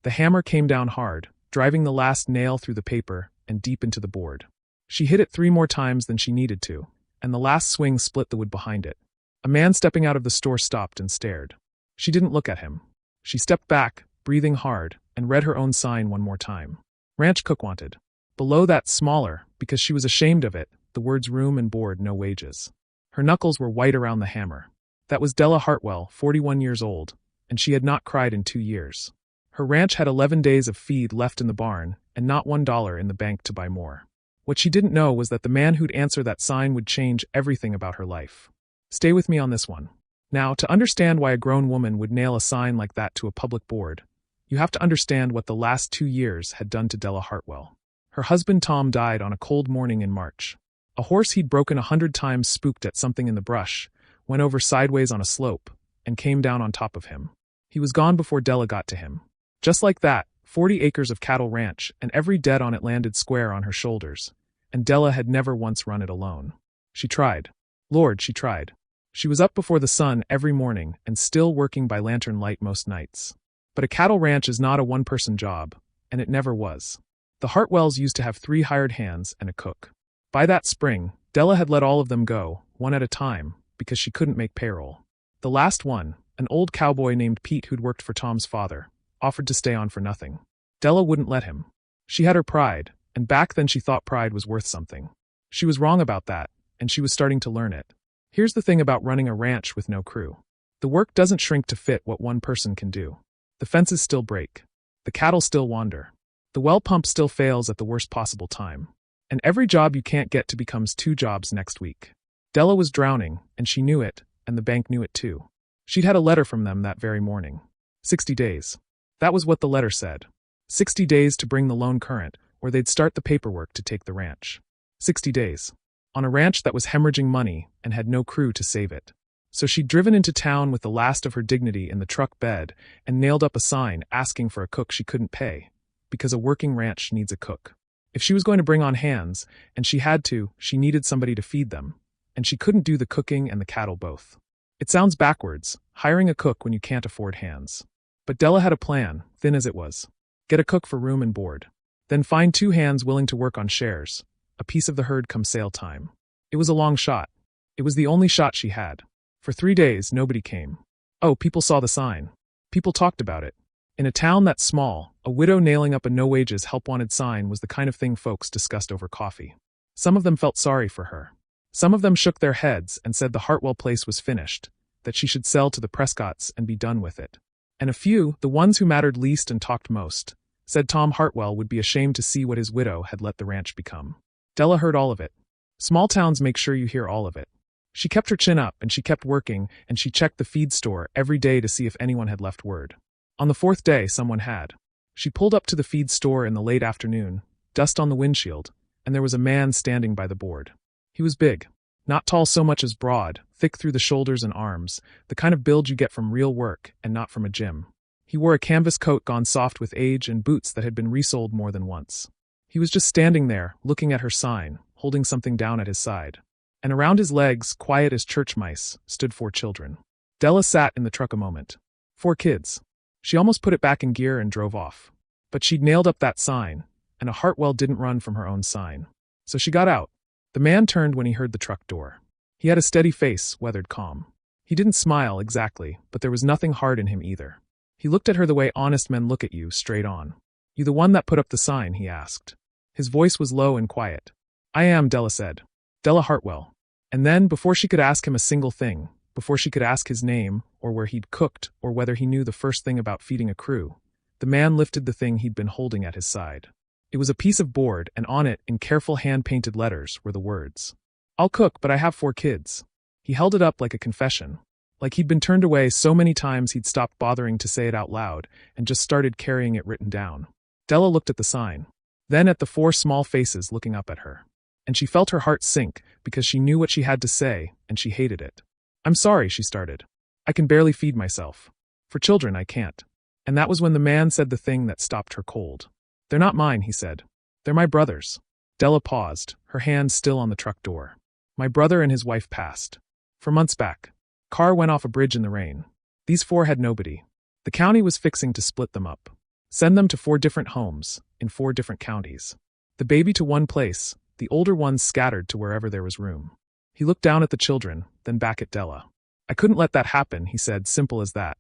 The hammer came down hard, driving the last nail through the paper and deep into the board. She hit it 3 more times than she needed to, and the last swing split the wood behind it. A man stepping out of the store stopped and stared. She didn't look at him. She stepped back, breathing hard, and read her own sign one more time. Ranch cook wanted. Below that, smaller, because she was ashamed of it, the words room and board, no wages. Her knuckles were white around the hammer. That was Della Hartwell, 41 years old, and she had not cried in 2 years. Her ranch had 11 days of feed left in the barn, and not $1 in the bank to buy more. What she didn't know was that the man who'd answer that sign would change everything about her life. Stay with me on this one. Now, to understand why a grown woman would nail a sign like that to a public board, you have to understand what the last 2 years had done to Della Hartwell. Her husband Tom died on a cold morning in March. A horse he'd broken 100 times spooked at something in the brush, went over sideways on a slope, and came down on top of him. He was gone before Della got to him. Just like that, 40 acres of cattle ranch, and every debt on it landed square on her shoulders, and Della had never once run it alone. She tried. Lord, she tried. She was up before the sun every morning and still working by lantern light most nights. But a cattle ranch is not a one-person job, and it never was. The Hartwells used to have 3 hired hands and a cook. By that spring, Della had let all of them go, one at a time, because she couldn't make payroll. The last one, an old cowboy named Pete who'd worked for Tom's father, offered to stay on for nothing. Della wouldn't let him. She had her pride, and back then she thought pride was worth something. She was wrong about that, and she was starting to learn it. Here's the thing about running a ranch with no crew. The work doesn't shrink to fit what one person can do. The fences still break. The cattle still wander. The well pump still fails at the worst possible time. And every job you can't get to becomes 2 jobs next week. Della was drowning, and she knew it, and the bank knew it too. She'd had a letter from them that very morning. 60 days. That was what the letter said. 60 days to bring the loan current, or they'd start the paperwork to take the ranch. 60 days. On a ranch that was hemorrhaging money and had no crew to save it. So she'd driven into town with the last of her dignity in the truck bed and nailed up a sign asking for a cook she couldn't pay, because a working ranch needs a cook. If she was going to bring on hands, and she had to, she needed somebody to feed them, and she couldn't do the cooking and the cattle both. It sounds backwards, hiring a cook when you can't afford hands. But Della had a plan, thin as it was. Get a cook for room and board. Then find 2 hands willing to work on shares, a piece of the herd come sale time. It was a long shot. It was the only shot she had. For 3 days, nobody came. Oh, people saw the sign. People talked about it. In a town that small, a widow nailing up a no-wages help-wanted sign was the kind of thing folks discussed over coffee. Some of them felt sorry for her. Some of them shook their heads and said the Hartwell place was finished, that she should sell to the Prescotts and be done with it. And a few, the ones who mattered least and talked most, said Tom Hartwell would be ashamed to see what his widow had let the ranch become. Della heard all of it. Small towns make sure you hear all of it. She kept her chin up and she kept working, and she checked the feed store every day to see if anyone had left word. On the 4th day, someone had. She pulled up to the feed store in the late afternoon, dust on the windshield, and there was a man standing by the board. He was big. Not tall so much as broad, thick through the shoulders and arms, the kind of build you get from real work and not from a gym. He wore a canvas coat gone soft with age and boots that had been resoled more than once. He was just standing there, looking at her sign, holding something down at his side. And around his legs, quiet as church mice, stood 4 children. Della sat in the truck a moment. 4 kids. She almost put it back in gear and drove off. But she'd nailed up that sign, and a Hartwell didn't run from her own sign. So she got out. The man turned when he heard the truck door. He had a steady face, weathered calm. He didn't smile exactly, but there was nothing hard in him either. He looked at her the way honest men look at you, straight on. You the one that put up the sign, he asked. His voice was low and quiet. I am, Della said. Della Hartwell. And then, before she could ask him a single thing, before she could ask his name, or where he'd cooked, or whether he knew the first thing about feeding a crew, the man lifted the thing he'd been holding at his side. It was a piece of board, and on it, in careful hand-painted letters, were the words, I'll cook, but I have 4 kids. He held it up like a confession. Like he'd been turned away so many times he'd stopped bothering to say it out loud, and just started carrying it written down. Della looked at the sign. Then at the 4 small faces looking up at her. And she felt her heart sink, because she knew what she had to say, and she hated it. I'm sorry, she started. I can barely feed myself. For children, I can't. And that was when the man said the thing that stopped her cold. They're not mine, he said. They're my brother's. Della paused, her hand still on the truck door. My brother and his wife passed. For months back. Car went off a bridge in the rain. These 4 had nobody. The county was fixing to split them up. Send them to 4 different homes, in 4 different counties. The baby to one place, the older ones scattered to wherever there was room. He looked down at the children, then back at Della. I couldn't let that happen, he said, simple as that.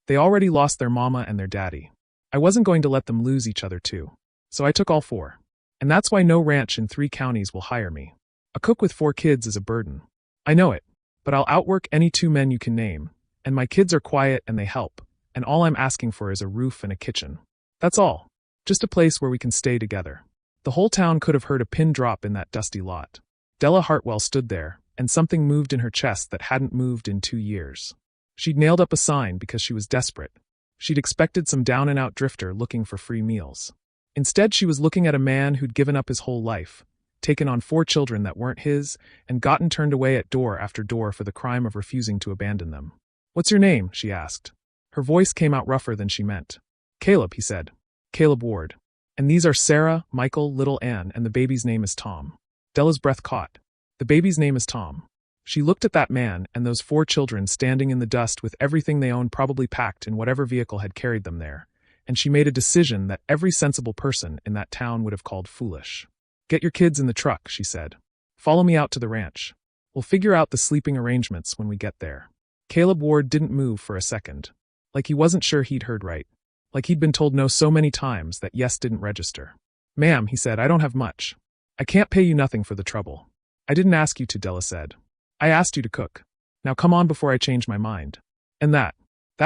They already lost their mama and their daddy. I wasn't going to let them lose each other too. So I took all 4. And that's why no ranch in 3 counties will hire me. A cook with 4 kids is a burden. I know it, but I'll outwork any 2 men you can name, and my kids are quiet and they help, and all I'm asking for is a roof and a kitchen. That's all. Just a place where we can stay together. The whole town could have heard a pin drop in that dusty lot. Della Hartwell stood there, and something moved in her chest that hadn't moved in 2 years. She'd nailed up a sign because she was desperate. She'd expected some down-and-out drifter looking for free meals. Instead, she was looking at a man who'd given up his whole life, taken on 4 children that weren't his, and gotten turned away at door after door for the crime of refusing to abandon them. "What's your name?" she asked. Her voice came out rougher than she meant. "Caleb," he said. "Caleb Ward. And these are Sarah, Michael, little Ann, and the baby's name is Tom." Della's breath caught. The baby's name is Tom. She looked at that man and those 4 children standing in the dust with everything they owned probably packed in whatever vehicle had carried them there, and she made a decision that every sensible person in that town would have called foolish. "Get your kids in the truck," she said. "Follow me out to the ranch. We'll figure out the sleeping arrangements when we get there." Caleb Ward didn't move for a second. Like he wasn't sure he'd heard right. Like he'd been told no so many times that yes didn't register. "Ma'am," he said, "I don't have much. I can't pay you nothing for the trouble." "I didn't ask you to," Della said. "I asked you to cook. Now come on before I change my mind." And that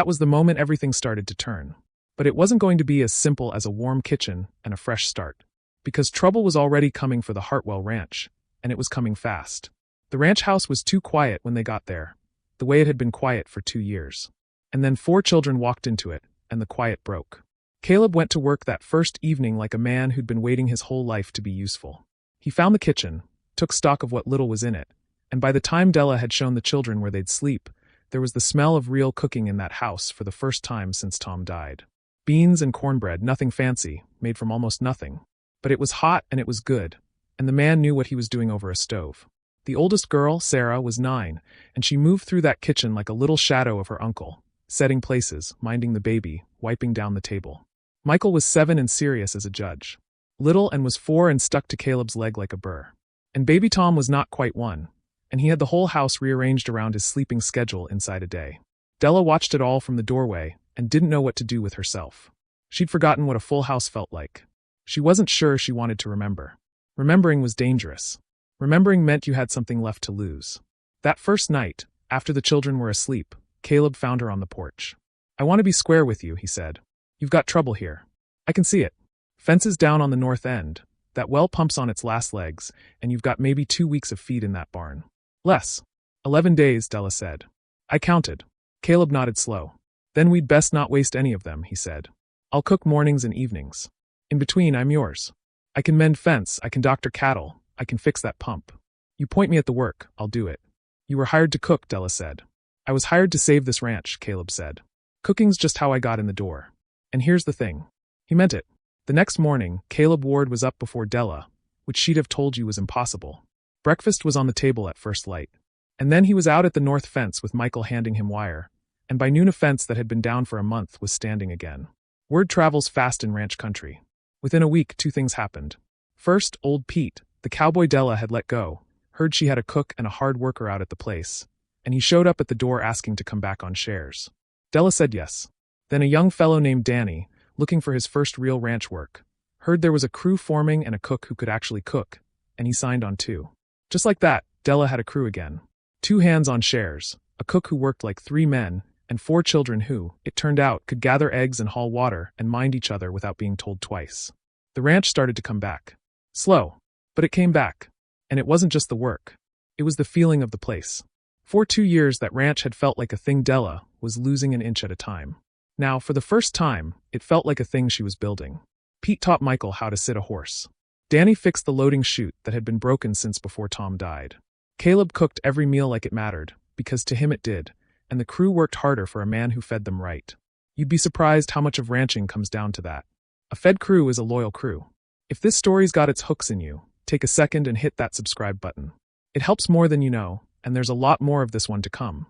was the moment everything started to turn. But it wasn't going to be as simple as a warm kitchen and a fresh start. Because trouble was already coming for the Hartwell Ranch, and it was coming fast. The ranch house was too quiet when they got there, the way it had been quiet for 2 years. And then 4 children walked into it, and the quiet broke. Caleb went to work that first evening like a man who'd been waiting his whole life to be useful. He found the kitchen, took stock of what little was in it, and by the time Della had shown the children where they'd sleep, there was the smell of real cooking in that house for the first time since Tom died. Beans and cornbread, nothing fancy, made from almost nothing. But it was hot and it was good, and the man knew what he was doing over a stove. The oldest girl, Sarah, was 9, and she moved through that kitchen like a little shadow of her uncle, setting places, minding the baby, wiping down the table. Michael was 7 and serious as a judge. Little and was 4 and stuck to Caleb's leg like a burr. And baby Tom was not quite 1. And he had the whole house rearranged around his sleeping schedule inside a day. Della watched it all from the doorway and didn't know what to do with herself. She'd forgotten what a full house felt like. She wasn't sure she wanted to remember. Remembering was dangerous. Remembering meant you had something left to lose. That first night, after the children were asleep, Caleb found her on the porch. "I want to be square with you," he said. "You've got trouble here. I can see it. Fences down on the north end. That well pumps on its last legs, and you've got maybe 2 weeks of feed in that barn. Less. 11 days, Della said. I counted. Caleb nodded slow. "Then we'd best not waste any of them," he said. "I'll cook mornings and evenings. In between, I'm yours. I can mend fence, I can doctor cattle, I can fix that pump. You point me at the work, I'll do it." "You were hired to cook," Della said. "I was hired to save this ranch," Caleb said. "Cooking's just how I got in the door. And here's the thing." He meant it. The next morning, Caleb Ward was up before Della, which she'd have told you was impossible. Breakfast was on the table at first light. And then he was out at the north fence with Michael handing him wire, and by noon a fence that had been down for a month was standing again. Word travels fast in ranch country. Within a week, 2 things happened. First, old Pete, the cowboy Della had let go, heard she had a cook and a hard worker out at the place, and he showed up at the door asking to come back on shares. Della said yes. Then a young fellow named Danny, looking for his first real ranch work, heard there was a crew forming and a cook who could actually cook, and he signed on too. Just like that, Della had a crew again. 2 hands on shares, a cook who worked like 3 men, and 4 children who, it turned out, could gather eggs and haul water and mind each other without being told twice. The ranch started to come back. Slow, but it came back. And it wasn't just the work. It was the feeling of the place. For 2 years that ranch had felt like a thing Della was losing an inch at a time. Now, for the first time, it felt like a thing she was building. Pete taught Michael how to sit a horse. Danny fixed the loading chute that had been broken since before Tom died. Caleb cooked every meal like it mattered, because to him it did, and the crew worked harder for a man who fed them right. You'd be surprised how much of ranching comes down to that. A fed crew is a loyal crew. If this story's got its hooks in you, take a second and hit that subscribe button. It helps more than you know, and there's a lot more of this one to come.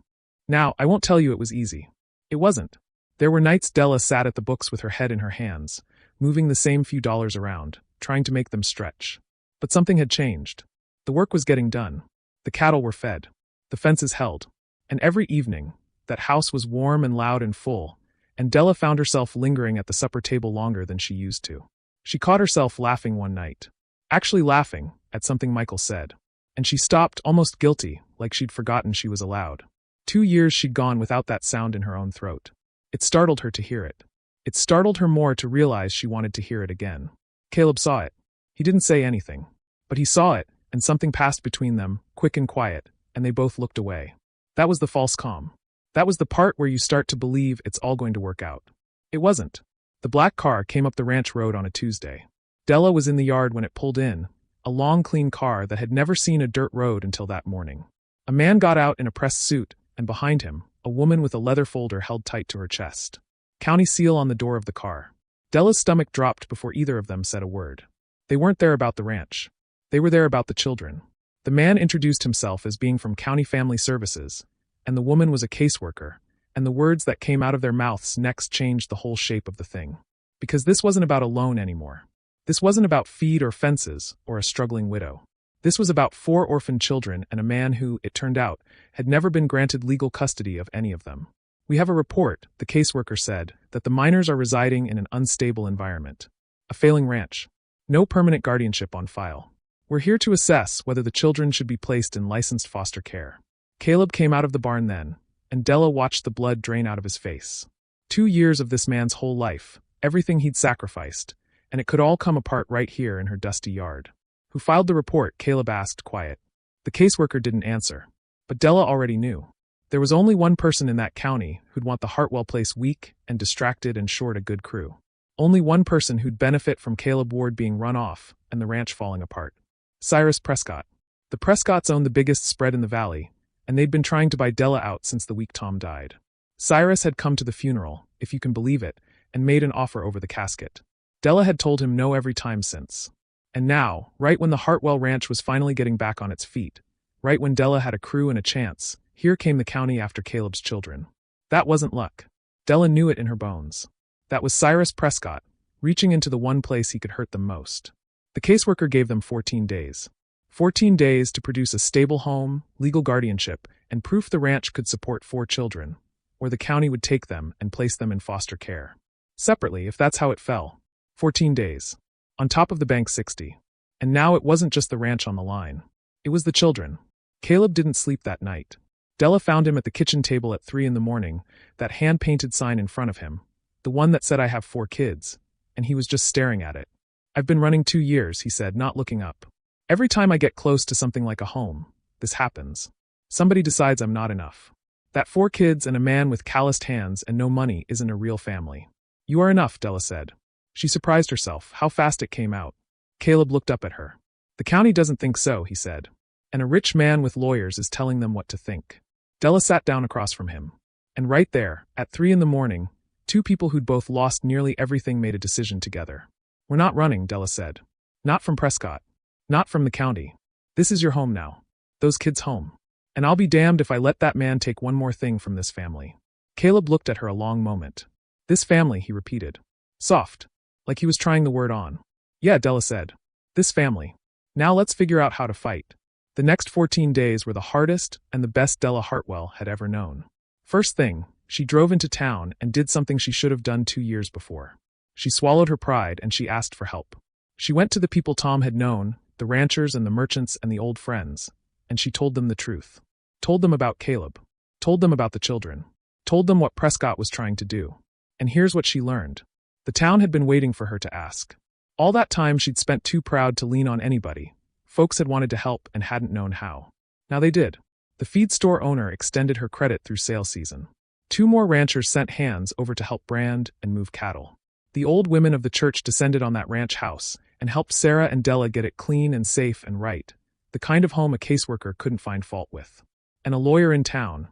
Now, I won't tell you it was easy. It wasn't. There were nights Della sat at the books with her head in her hands, moving the same few dollars around, trying to make them stretch. But something had changed. The work was getting done. The cattle were fed. The fences held. And every evening, that house was warm and loud and full, and Della found herself lingering at the supper table longer than she used to. She caught herself laughing one night. Actually laughing at something Michael said. And she stopped, almost guilty, like she'd forgotten she was allowed. 2 years she'd gone without that sound in her own throat. It startled her to hear it. It startled her more to realize she wanted to hear it again. Caleb saw it. He didn't say anything. But he saw it, and something passed between them, quick and quiet, and they both looked away. That was the false calm. That was the part where you start to believe it's all going to work out. It wasn't. The black car came up the ranch road on a Tuesday. Della was in the yard when it pulled in, a long, clean car that had never seen a dirt road until that morning. A man got out in a pressed suit, and behind him, a woman with a leather folder held tight to her chest. County seal on the door of the car. Della's stomach dropped before either of them said a word. They weren't there about the ranch. They were there about the children. The man introduced himself as being from County Family Services, and the woman was a caseworker, and the words that came out of their mouths next changed the whole shape of the thing. Because this wasn't about a loan anymore. This wasn't about feed or fences or a struggling widow. This was about 4 orphaned children and a man who, it turned out, had never been granted legal custody of any of them. We have a report, the caseworker said, that the minors are residing in an unstable environment. A failing ranch. No permanent guardianship on file. We're here to assess whether the children should be placed in licensed foster care. Caleb came out of the barn then, and Della watched the blood drain out of his face. 2 years of this man's whole life, everything he'd sacrificed, and it could all come apart right here in her dusty yard. Who filed the report? Caleb asked, quiet. The caseworker didn't answer. But Della already knew. There was only one person in that county who'd want the Hartwell place weak and distracted and short a good crew. Only one person who'd benefit from Caleb Ward being run off and the ranch falling apart. Cyrus Prescott. The Prescotts owned the biggest spread in the valley, and they'd been trying to buy Della out since the week Tom died. Cyrus had come to the funeral, if you can believe it, and made an offer over the casket. Della had told him no every time since. And now, right when the Hartwell Ranch was finally getting back on its feet, right when Della had a crew and a chance, here came the county after Caleb's children. That wasn't luck. Della knew it in her bones. That was Cyrus Prescott, reaching into the one place he could hurt them most. The caseworker gave them 14 days. 14 days to produce a stable home, legal guardianship, and proof the ranch could support 4 children, or the county would take them and place them in foster care. Separately, if that's how it fell. 14 days. On top of the bank 60. And now it wasn't just the ranch on the line. It was the children. Caleb didn't sleep that night. Della found him at the kitchen table at 3 a.m, that hand-painted sign in front of him, the one that said I have 4 kids, and he was just staring at it. I've been running 2 years, he said, not looking up. Every time I get close to something like a home, this happens. Somebody decides I'm not enough. That 4 kids and a man with calloused hands and no money isn't a real family. You are enough, Della said. She surprised herself, how fast it came out. Caleb looked up at her. The county doesn't think so, he said. And a rich man with lawyers is telling them what to think. Della sat down across from him. And right there, at 3 a.m, 2 people who'd both lost nearly everything made a decision together. We're not running, Della said. Not from Prescott. Not from the county. This is your home now. Those kids' home. And I'll be damned if I let that man take one more thing from this family. Caleb looked at her a long moment. This family, he repeated. Soft. Like he was trying the word on. Yeah, Della said. This family. Now let's figure out how to fight. The next 14 days were the hardest and the best Della Hartwell had ever known. First thing, she drove into town and did something she should have done 2 years before. She swallowed her pride and she asked for help. She went to the people Tom had known, the ranchers and the merchants and the old friends, and she told them the truth. Told them about Caleb. Told them about the children. Told them what Prescott was trying to do. And here's what she learned. The town had been waiting for her to ask. All that time she'd spent too proud to lean on anybody. Folks had wanted to help and hadn't known how. Now they did. The feed store owner extended her credit through sale season. 2 more ranchers sent hands over to help brand and move cattle. The old women of the church descended on that ranch house and helped Sarah and Della get it clean and safe and right, the kind of home a caseworker couldn't find fault with. And a lawyer in town,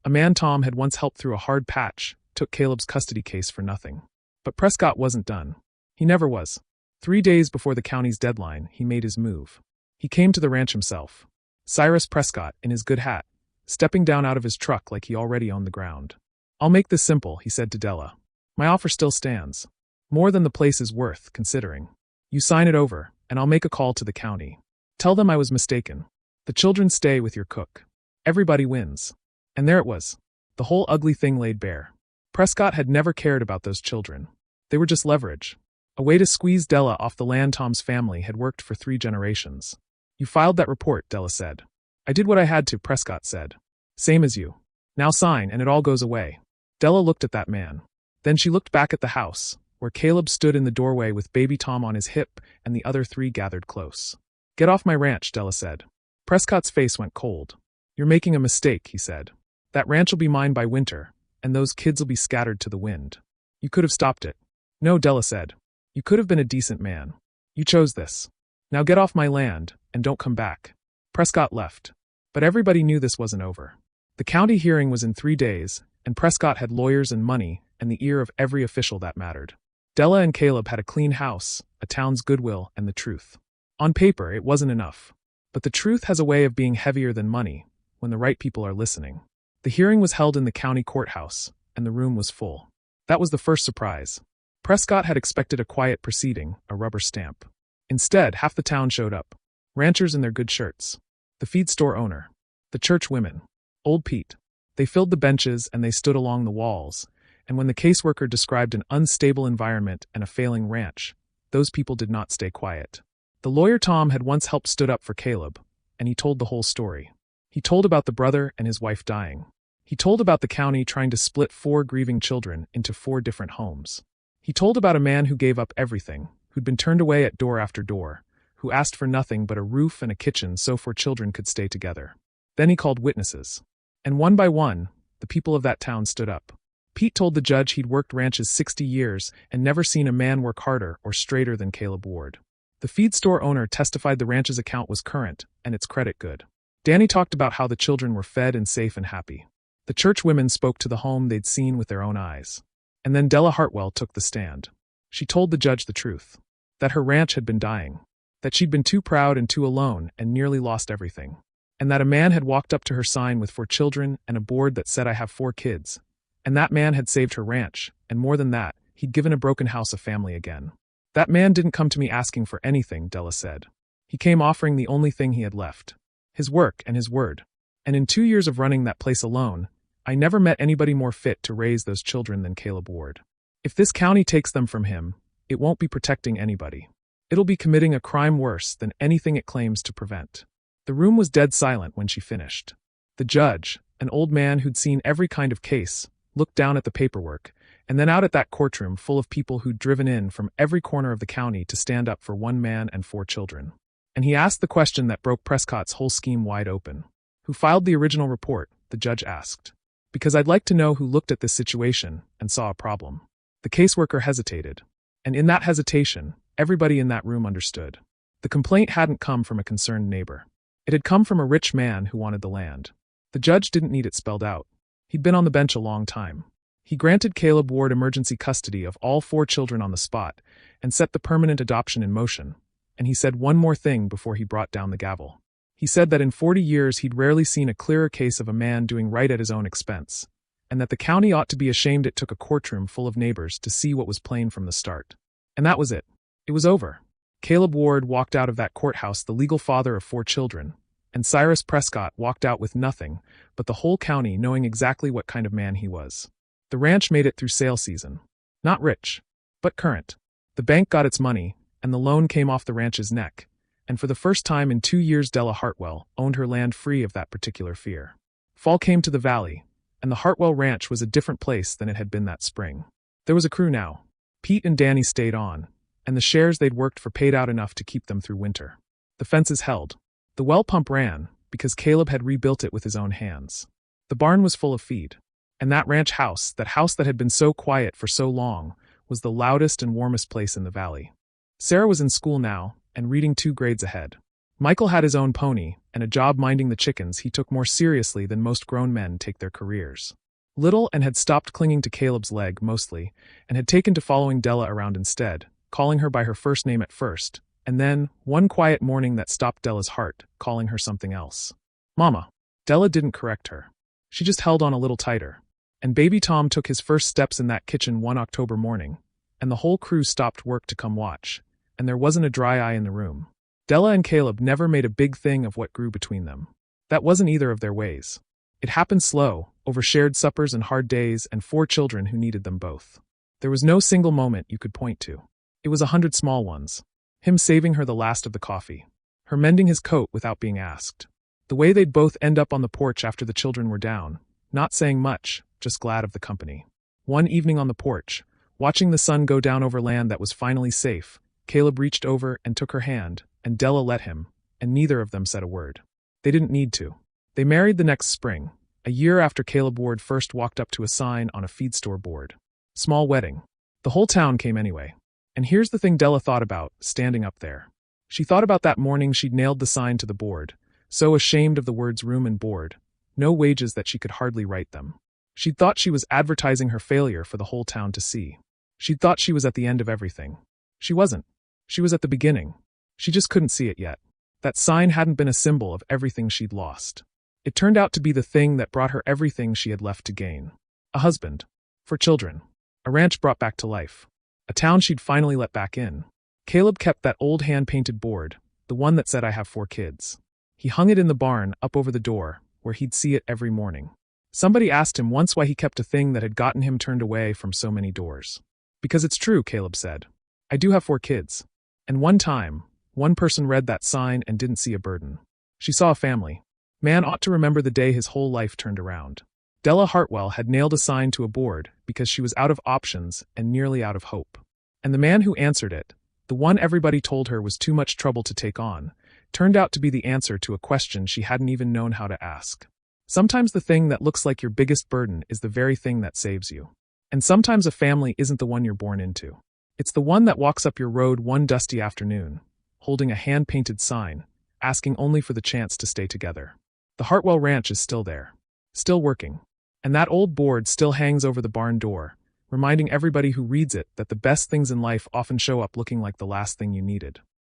a man Tom had once helped through a hard patch, took Caleb's custody case for nothing. But Prescott wasn't done. He never was. 3 days before the county's deadline, he made his move. He came to the ranch himself. Cyrus Prescott, in his good hat, stepping down out of his truck like he already owned the ground. I'll make this simple, he said to Della. My offer still stands. More than the place is worth considering. You sign it over, and I'll make a call to the county. Tell them I was mistaken. The children stay with your cook. Everybody wins. And there it was. The whole ugly thing laid bare. Prescott had never cared about those children. They were just leverage. A way to squeeze Della off the land Tom's family had worked for 3 generations. You filed that report, Della said. I did what I had to, Prescott said. Same as you. Now sign, and it all goes away. Della looked at that man. Then she looked back at the house, where Caleb stood in the doorway with baby Tom on his hip and the other 3 gathered close. Get off my ranch, Della said. Prescott's face went cold. You're making a mistake, he said. That ranch will be mine by winter, and those kids will be scattered to the wind. You could have stopped it. No, Della said. You could have been a decent man. You chose this. Now get off my land, and don't come back. Prescott left. But everybody knew this wasn't over. The county hearing was in 3 days, and Prescott had lawyers and money and the ear of every official that mattered. Della and Caleb had a clean house, a town's goodwill, and the truth. On paper, it wasn't enough. But the truth has a way of being heavier than money when the right people are listening. The hearing was held in the county courthouse, and the room was full. That was the first surprise. Prescott had expected a quiet proceeding, a rubber stamp. Instead, half the town showed up. Ranchers in their good shirts. The feed store owner. The church women. Old Pete. They filled the benches and they stood along the walls, and when the caseworker described an unstable environment and a failing ranch, those people did not stay quiet. The lawyer Tom had once helped stood up for Caleb, and he told the whole story. He told about the brother and his wife dying. He told about the county trying to split 4 grieving children into 4 different homes. He told about a man who gave up everything, who'd been turned away at door after door, who asked for nothing but a roof and a kitchen so 4 children could stay together. Then he called witnesses. And one by one, the people of that town stood up. Pete told the judge he'd worked ranches 60 years and never seen a man work harder or straighter than Caleb Ward. The feed store owner testified the ranch's account was current and its credit good. Danny talked about how the children were fed and safe and happy. The church women spoke to the home they'd seen with their own eyes. And then Della Hartwell took the stand. She told the judge the truth. That her ranch had been dying. That she'd been too proud and too alone and nearly lost everything. And that a man had walked up to her sign with 4 children and a board that said I have 4 kids. And that man had saved her ranch, and more than that, he'd given a broken house a family again. That man didn't come to me asking for anything, Della said. He came offering the only thing he had left. His work and his word. And in 2 years of running that place alone, I never met anybody more fit to raise those children than Caleb Ward. If this county takes them from him, it won't be protecting anybody. It'll be committing a crime worse than anything it claims to prevent. The room was dead silent when she finished. The judge, an old man who'd seen every kind of case, looked down at the paperwork, and then out at that courtroom full of people who'd driven in from every corner of the county to stand up for 1 man and 4 children. And he asked the question that broke Prescott's whole scheme wide open. Who filed the original report? The judge asked. Because I'd like to know who looked at this situation and saw a problem. The caseworker hesitated. And in that hesitation, everybody in that room understood. The complaint hadn't come from a concerned neighbor. It had come from a rich man who wanted the land. The judge didn't need it spelled out. He'd been on the bench a long time. He granted Caleb Ward emergency custody of all 4 children on the spot and set the permanent adoption in motion. And he said one more thing before he brought down the gavel. He said that in 40 years he'd rarely seen a clearer case of a man doing right at his own expense, and that the county ought to be ashamed it took a courtroom full of neighbors to see what was plain from the start. And that was it. It was over. Caleb Ward walked out of that courthouse the legal father of 4 children, and Cyrus Prescott walked out with nothing but the whole county knowing exactly what kind of man he was. The ranch made it through sale season. Not rich, but current. The bank got its money, and the loan came off the ranch's neck, and for the first time in 2 years Della Hartwell owned her land free of that particular fear. Fall came to the valley, and the Hartwell Ranch was a different place than it had been that spring. There was a crew now. Pete and Danny stayed on, and the shares they'd worked for paid out enough to keep them through winter. The fences held. The well pump ran, because Caleb had rebuilt it with his own hands. The barn was full of feed. And that ranch house, that house that had been so quiet for so long, was the loudest and warmest place in the valley. Sarah was in school now, and reading 2 grades ahead. Michael had his own pony, and a job minding the chickens he took more seriously than most grown men take their careers. Little and had stopped clinging to Caleb's leg, mostly, and had taken to following Della around instead, calling her by her first name at first, and then, one quiet morning that stopped Della's heart, calling her something else. Mama. Della didn't correct her. She just held on a little tighter. And baby Tom took his first steps in that kitchen one October morning, and the whole crew stopped work to come watch, and there wasn't a dry eye in the room. Della and Caleb never made a big thing of what grew between them. That wasn't either of their ways. It happened slow, over shared suppers and hard days and 4 children who needed them both. There was no single moment you could point to. It was 100 small ones. Him saving her the last of the coffee. Her mending his coat without being asked. The way they'd both end up on the porch after the children were down, not saying much, just glad of the company. One evening on the porch, watching the sun go down over land that was finally safe, Caleb reached over and took her hand, and Della let him, and neither of them said a word. They didn't need to. They married the next spring, a year after Caleb Ward first walked up to a sign on a feed store board. Small wedding. The whole town came anyway. And here's the thing Della thought about, standing up there. She thought about that morning she'd nailed the sign to the board, so ashamed of the words room and board, no wages that she could hardly write them. She'd thought she was advertising her failure for the whole town to see. She'd thought she was at the end of everything. She wasn't. She was at the beginning. She just couldn't see it yet. That sign hadn't been a symbol of everything she'd lost. It turned out to be the thing that brought her everything she had left to gain. A husband. 4 children. A ranch brought back to life. A town she'd finally let back in. Caleb kept that old hand-painted board, the one that said I have 4 kids. He hung it in the barn up over the door, where he'd see it every morning. Somebody asked him once why he kept a thing that had gotten him turned away from so many doors. Because it's true, Caleb said. I do have 4 kids. And one time, one person read that sign and didn't see a burden. She saw a family. Man ought to remember the day his whole life turned around. Della Hartwell had nailed a sign to a board because she was out of options and nearly out of hope. And the man who answered it, the one everybody told her was too much trouble to take on, turned out to be the answer to a question she hadn't even known how to ask. Sometimes the thing that looks like your biggest burden is the very thing that saves you. And sometimes a family isn't the one you're born into. It's the one that walks up your road one dusty afternoon, holding a hand-painted sign, asking only for the chance to stay together. The Hartwell Ranch is still there. Still working. And that old board still hangs over the barn door, reminding everybody who reads it that the best things in life often show up looking like the last thing you needed.